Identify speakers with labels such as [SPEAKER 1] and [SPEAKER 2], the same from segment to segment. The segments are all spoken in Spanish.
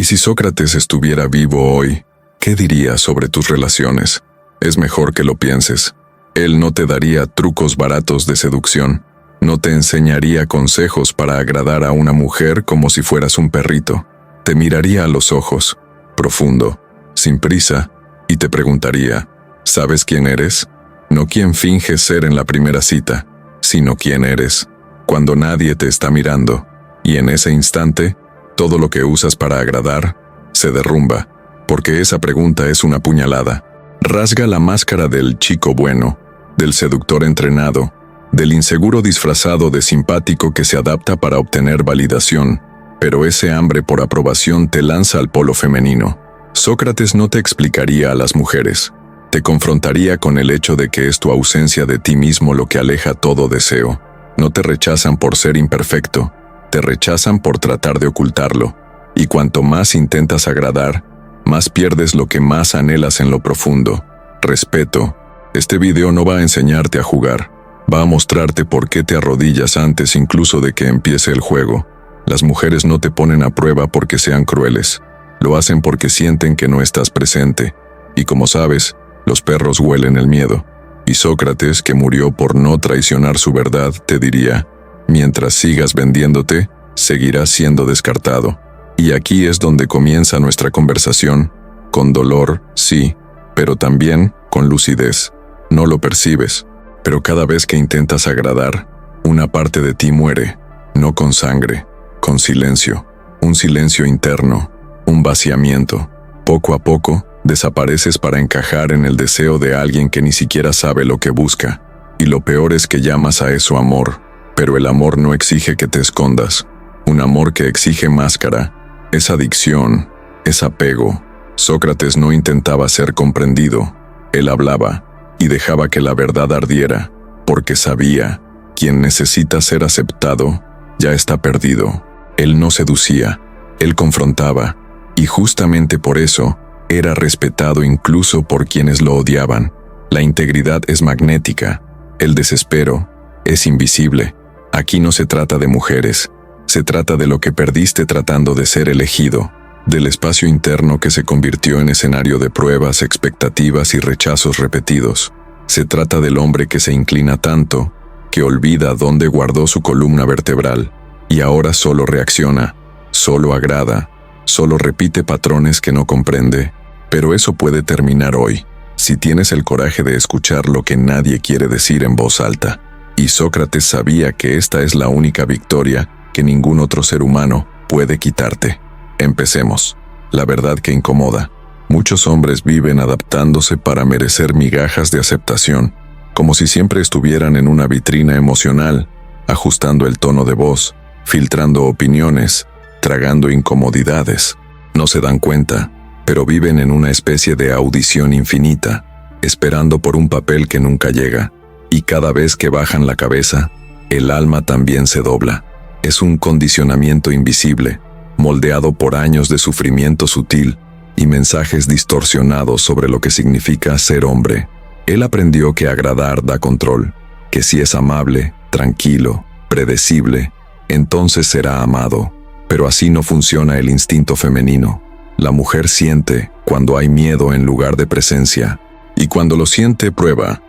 [SPEAKER 1] Y si Sócrates estuviera vivo hoy, ¿qué diría sobre tus relaciones? Es mejor que lo pienses. Él no te daría trucos baratos de seducción. No te enseñaría consejos para agradar a una mujer como si fueras un perrito. Te miraría a los ojos, profundo, sin prisa, y te preguntaría, ¿sabes quién eres? No quién finges ser en la primera cita, sino quién eres, cuando nadie te está mirando. Y en ese instante, todo lo que usas para agradar se derrumba, porque esa pregunta es una puñalada. Rasga la máscara del chico bueno, del seductor entrenado, del inseguro disfrazado de simpático que se adapta para obtener validación, pero ese hambre por aprobación te lanza al polo femenino. Sócrates no te explicaría a las mujeres, te confrontaría con el hecho de que es tu ausencia de ti mismo lo que aleja todo deseo. No te rechazan por ser imperfecto, te rechazan por tratar de ocultarlo, y cuanto más intentas agradar, más pierdes lo que más anhelas en lo profundo. Respeto. Este video no va a enseñarte a jugar, va a mostrarte por qué te arrodillas antes incluso de que empiece el juego. Las mujeres no te ponen a prueba porque sean crueles, lo hacen porque sienten que no estás presente, y como sabes, los perros huelen el miedo. Y Sócrates, que murió por no traicionar su verdad, te diría, mientras sigas vendiéndote, seguirás siendo descartado. Y aquí es donde comienza nuestra conversación, con dolor, sí, pero también con lucidez. No lo percibes, pero cada vez que intentas agradar, una parte de ti muere, no con sangre, con silencio, un silencio interno, un vaciamiento. Poco a poco, desapareces para encajar en el deseo de alguien que ni siquiera sabe lo que busca. Y lo peor es que llamas a eso amor, pero el amor no exige que te escondas. Un amor que exige máscara, es adicción, es apego. Sócrates no intentaba ser comprendido, él hablaba y dejaba que la verdad ardiera, porque sabía, quien necesita ser aceptado, ya está perdido. Él no seducía, él confrontaba, y justamente por eso, era respetado incluso por quienes lo odiaban. La integridad es magnética, el desespero es invisible. Aquí no se trata de mujeres, se trata de lo que perdiste tratando de ser elegido, del espacio interno que se convirtió en escenario de pruebas, expectativas y rechazos repetidos. Se trata del hombre que se inclina tanto, que olvida dónde guardó su columna vertebral, y ahora solo reacciona, solo agrada, solo repite patrones que no comprende. Pero eso puede terminar hoy, si tienes el coraje de escuchar lo que nadie quiere decir en voz alta. Y Sócrates sabía que esta es la única victoria que ningún otro ser humano puede quitarte. Empecemos. La verdad que incomoda. Muchos hombres viven adaptándose para merecer migajas de aceptación, como si siempre estuvieran en una vitrina emocional, ajustando el tono de voz, filtrando opiniones, tragando incomodidades. No se dan cuenta, pero viven en una especie de audición infinita, esperando por un papel que nunca llega, y cada vez que bajan la cabeza, el alma también se dobla. Es un condicionamiento invisible, moldeado por años de sufrimiento sutil y mensajes distorsionados sobre lo que significa ser hombre. Él aprendió que agradar da control, que si es amable, tranquilo, predecible, entonces será amado. Pero así no funciona el instinto femenino. La mujer siente cuando hay miedo en lugar de presencia, y cuando lo siente prueba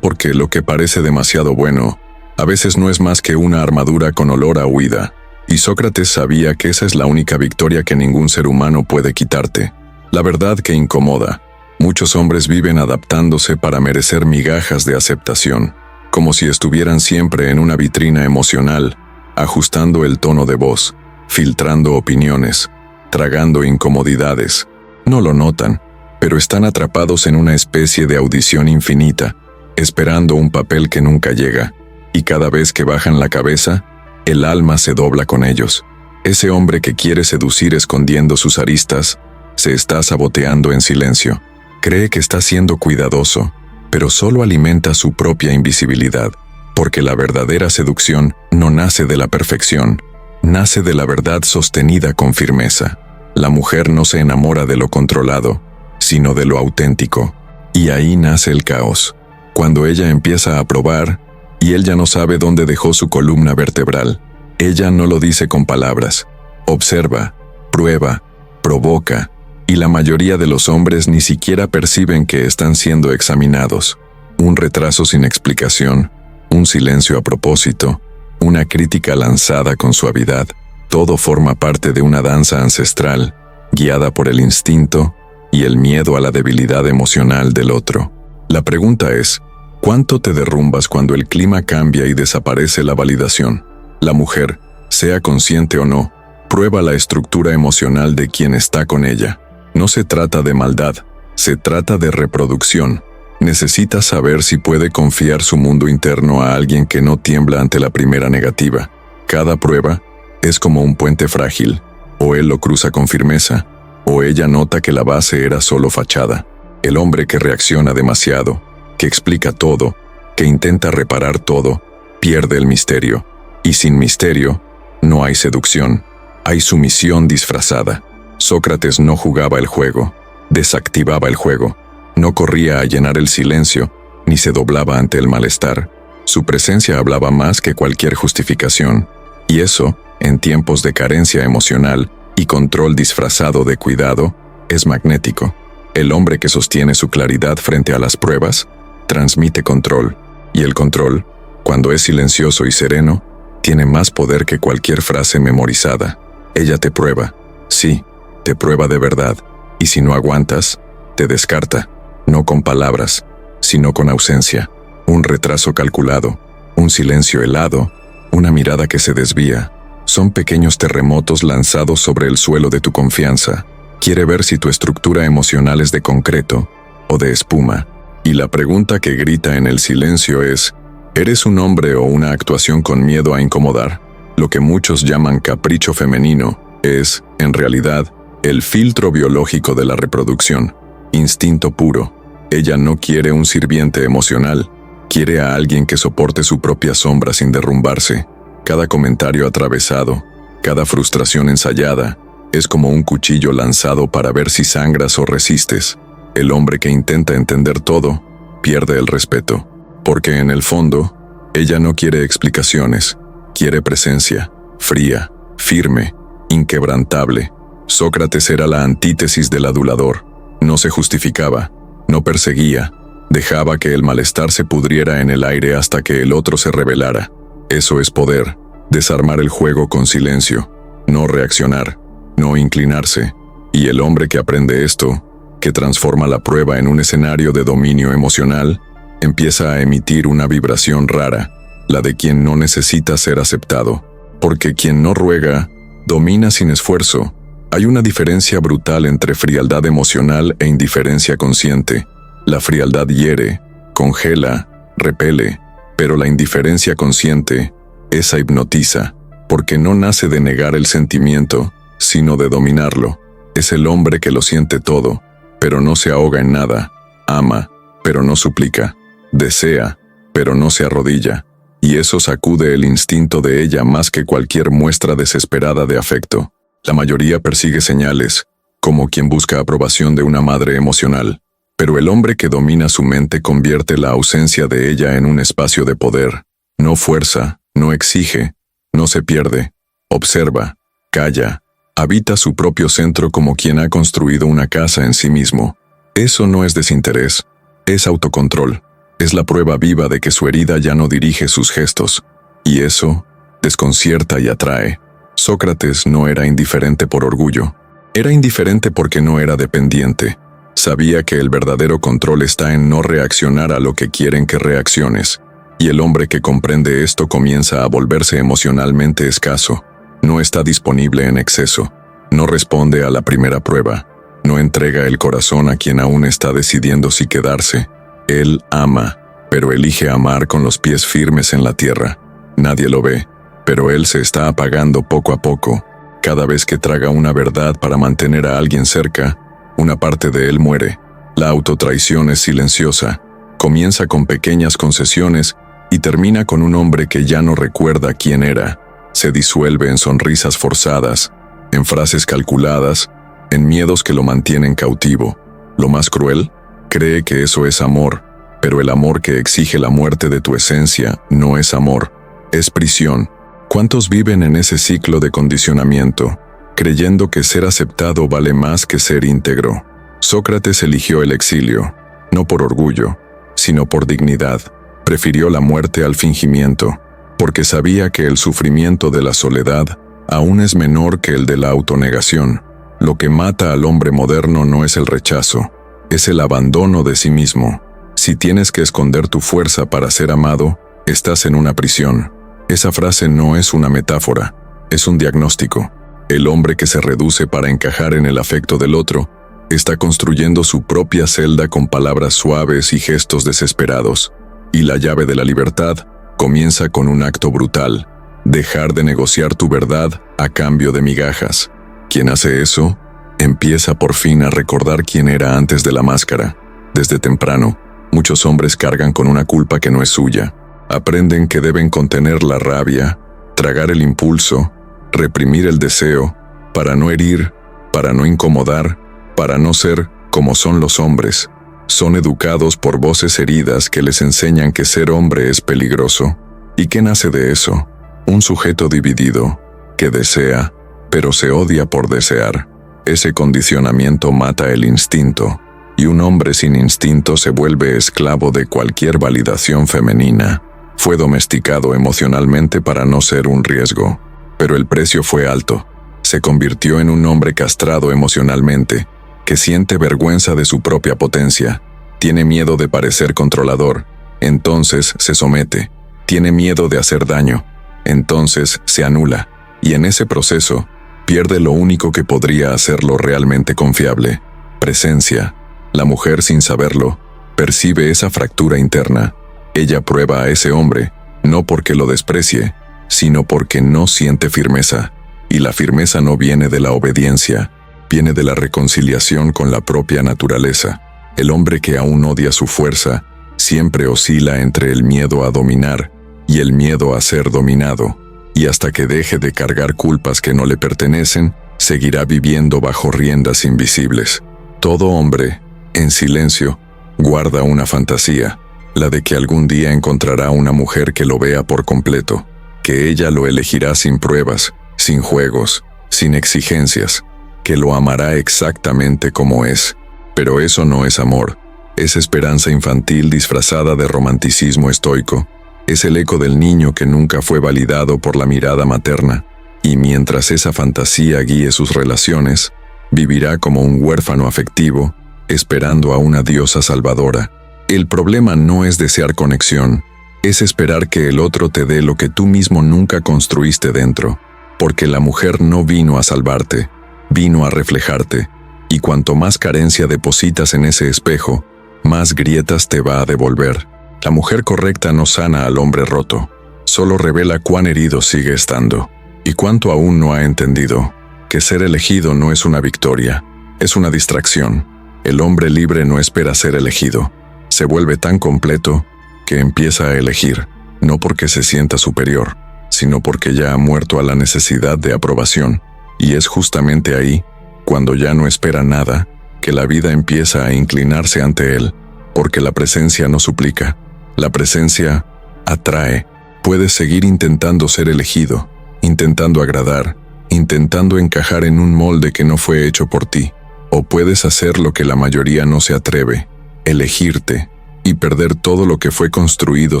[SPEAKER 1] porque lo que parece demasiado bueno, a veces no es más que una armadura con olor a huida. Y Sócrates sabía que esa es la única victoria que ningún ser humano puede quitarte. La verdad que incomoda. Muchos hombres viven adaptándose para merecer migajas de aceptación, como si estuvieran siempre en una vitrina emocional, ajustando el tono de voz, filtrando opiniones, tragando incomodidades. No lo notan, pero están atrapados en una especie de audición infinita, esperando un papel que nunca llega, y cada vez que bajan la cabeza, el alma se dobla con ellos. Ese hombre que quiere seducir escondiendo sus aristas, se está saboteando en silencio. Cree que está siendo cuidadoso, pero solo alimenta su propia invisibilidad, porque la verdadera seducción no nace de la perfección, nace de la verdad sostenida con firmeza. La mujer no se enamora de lo controlado, sino de lo auténtico, y ahí nace el caos. Cuando ella empieza a probar, y él ya no sabe dónde dejó su columna vertebral. Ella no lo dice con palabras. Observa, prueba, provoca, y la mayoría de los hombres ni siquiera perciben que están siendo examinados. Un retraso sin explicación, un silencio a propósito, una crítica lanzada con suavidad, todo forma parte de una danza ancestral, guiada por el instinto y el miedo a la debilidad emocional del otro. La pregunta es, ¿cuánto te derrumbas cuando el clima cambia y desaparece la validación? La mujer, sea consciente o no, prueba la estructura emocional de quien está con ella. No se trata de maldad, se trata de reproducción. Necesita saber si puede confiar su mundo interno a alguien que no tiembla ante la primera negativa. Cada prueba es como un puente frágil, o él lo cruza con firmeza, o ella nota que la base era solo fachada. El hombre que reacciona demasiado, que explica todo, que intenta reparar todo, pierde el misterio. Y sin misterio, no hay seducción, hay sumisión disfrazada. Sócrates no jugaba el juego, desactivaba el juego. No corría a llenar el silencio, ni se doblaba ante el malestar. Su presencia hablaba más que cualquier justificación, y eso, en tiempos de carencia emocional y control disfrazado de cuidado, es magnético. El hombre que sostiene su claridad frente a las pruebas, transmite control, y el control, cuando es silencioso y sereno, tiene más poder que cualquier frase memorizada. Ella te prueba, sí, te prueba de verdad, y si no aguantas, te descarta. No con palabras, sino con ausencia, un retraso calculado, un silencio helado, una mirada que se desvía. Son pequeños terremotos lanzados sobre el suelo de tu confianza. Quiere ver si tu estructura emocional es de concreto o de espuma. Y la pregunta que grita en el silencio es, ¿eres un hombre o una actuación con miedo a incomodar? Lo que muchos llaman capricho femenino es, en realidad, el filtro biológico de la reproducción. Instinto puro. Ella no quiere un sirviente emocional, quiere a alguien que soporte su propia sombra sin derrumbarse. Cada comentario atravesado, cada frustración ensayada, es como un cuchillo lanzado para ver si sangras o resistes. El hombre que intenta entender todo, pierde el respeto, porque en el fondo, ella no quiere explicaciones, quiere presencia, fría, firme, inquebrantable. Sócrates era la antítesis del adulador. No se justificaba, no perseguía, dejaba que el malestar se pudriera en el aire hasta que el otro se rebelara. Eso es poder, desarmar el juego con silencio, no reaccionar, no inclinarse. Y el hombre que aprende esto, que transforma la prueba en un escenario de dominio emocional, empieza a emitir una vibración rara, la de quien no necesita ser aceptado. Porque quien no ruega, domina sin esfuerzo. Hay una diferencia brutal entre frialdad emocional e indiferencia consciente. La frialdad hiere, congela, repele, pero la indiferencia consciente, esa hipnotiza, porque no nace de negar el sentimiento, sino de dominarlo. Es el hombre que lo siente todo, pero no se ahoga en nada, ama, pero no suplica, desea, pero no se arrodilla, y eso sacude el instinto de ella más que cualquier muestra desesperada de afecto. La mayoría persigue señales, como quien busca aprobación de una madre emocional, pero el hombre que domina su mente convierte la ausencia de ella en un espacio de poder. No fuerza, no exige, no se pierde, observa, calla, habita su propio centro como quien ha construido una casa en sí mismo. Eso no es desinterés, es autocontrol, es la prueba viva de que su herida ya no dirige sus gestos, y eso desconcierta y atrae. Sócrates no era indiferente por orgullo, era indiferente porque no era dependiente. Sabía que el verdadero control está en no reaccionar a lo que quieren que reacciones, y el hombre que comprende esto comienza a volverse emocionalmente escaso. No está disponible en exceso, no responde a la primera prueba, no entrega el corazón a quien aún está decidiendo si quedarse. Él ama, pero elige amar con los pies firmes en la tierra. Nadie lo ve, pero él se está apagando poco a poco. Cada vez que traga una verdad para mantener a alguien cerca, una parte de él muere. La autotraición es silenciosa, comienza con pequeñas concesiones y termina con un hombre que ya no recuerda quién era. Se disuelve en sonrisas forzadas, en frases calculadas, en miedos que lo mantienen cautivo. Lo más cruel, cree que eso es amor, pero el amor que exige la muerte de tu esencia no es amor, es prisión. ¿Cuántos viven en ese ciclo de condicionamiento? creyendo que ser aceptado vale más que ser íntegro. Sócrates eligió el exilio, no por orgullo, sino por dignidad. Prefirió la muerte al fingimiento, porque sabía que el sufrimiento de la soledad aún es menor que el de la autonegación. Lo que mata al hombre moderno no es el rechazo, es el abandono de sí mismo. Si tienes que esconder tu fuerza para ser amado, estás en una prisión. Esa frase no es una metáfora, es un diagnóstico. El hombre que se reduce para encajar en el afecto del otro está construyendo su propia celda con palabras suaves y gestos desesperados. Y la llave de la libertad comienza con un acto brutal: dejar de negociar tu verdad a cambio de migajas. Quien hace eso, empieza por fin a recordar quién era antes de la máscara. Desde temprano, muchos hombres cargan con una culpa que no es suya. Aprenden que deben contener la rabia, tragar el impulso, reprimir el deseo, para no herir, para no incomodar, para no ser como son los hombres. Son educados por voces heridas que les enseñan que ser hombre es peligroso. ¿Y qué nace de eso? Un sujeto dividido, que desea, pero se odia por desear. Ese condicionamiento mata el instinto, y un hombre sin instinto se vuelve esclavo de cualquier validación femenina. Fue domesticado emocionalmente para no ser un riesgo, pero el precio fue alto. Se convirtió en un hombre castrado emocionalmente, que siente vergüenza de su propia potencia. Tiene miedo de parecer controlador, entonces se somete. Tiene miedo de hacer daño, entonces se anula. Y en ese proceso, pierde lo único que podría hacerlo realmente confiable: presencia. La mujer, sin saberlo, percibe esa fractura interna. Ella prueba a ese hombre, no porque lo desprecie, sino porque no siente firmeza. Y la firmeza no viene de la obediencia, viene de la reconciliación con la propia naturaleza. El hombre que aún odia su fuerza siempre oscila entre el miedo a dominar y el miedo a ser dominado, y hasta que deje de cargar culpas que no le pertenecen, seguirá viviendo bajo riendas invisibles. Todo hombre, en silencio, guarda una fantasía, la de que algún día encontrará una mujer que lo vea por completo, que ella lo elegirá sin pruebas, sin juegos, sin exigencias, que lo amará exactamente como es. Pero eso no es amor, es esperanza infantil disfrazada de romanticismo estoico. Es el eco del niño que nunca fue validado por la mirada materna, y mientras esa fantasía guíe sus relaciones, vivirá como un huérfano afectivo, esperando a una diosa salvadora. El problema no es desear conexión, es esperar que el otro te dé lo que tú mismo nunca construiste dentro, porque la mujer no vino a salvarte, vino a reflejarte, y cuanto más carencia depositas en ese espejo, más grietas te va a devolver. La mujer correcta no sana al hombre roto, solo revela cuán herido sigue estando, y cuánto aún no ha entendido que ser elegido no es una victoria, es una distracción. El hombre libre no espera ser elegido, se vuelve tan completo que empieza a elegir, no porque se sienta superior, sino porque ya ha muerto a la necesidad de aprobación, y es justamente ahí, cuando ya no espera nada, que la vida empieza a inclinarse ante él, porque la presencia no suplica, la presencia atrae. Puedes seguir intentando ser elegido, intentando agradar, intentando encajar en un molde que no fue hecho por ti, o puedes hacer lo que la mayoría no se atreve, elegirte, y perder todo lo que fue construido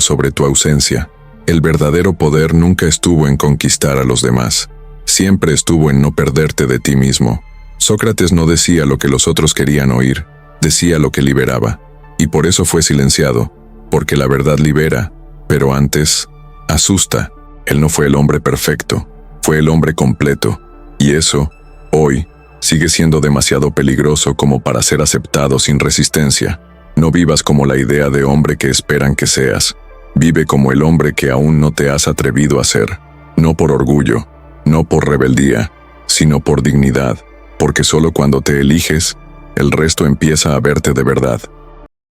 [SPEAKER 1] sobre tu ausencia. El verdadero poder nunca estuvo en conquistar a los demás, siempre estuvo en no perderte de ti mismo. Sócrates no decía lo que los otros querían oír, decía lo que liberaba, y por eso fue silenciado, porque la verdad libera, pero antes, asusta. Él no fue el hombre perfecto, fue el hombre completo, y eso, hoy, sigue siendo demasiado peligroso como para ser aceptado sin resistencia. No vivas como la idea de hombre que esperan que seas. Vive como el hombre que aún no te has atrevido a ser, no por orgullo, no por rebeldía, sino por dignidad, porque solo cuando te eliges, el resto empieza a verte de verdad.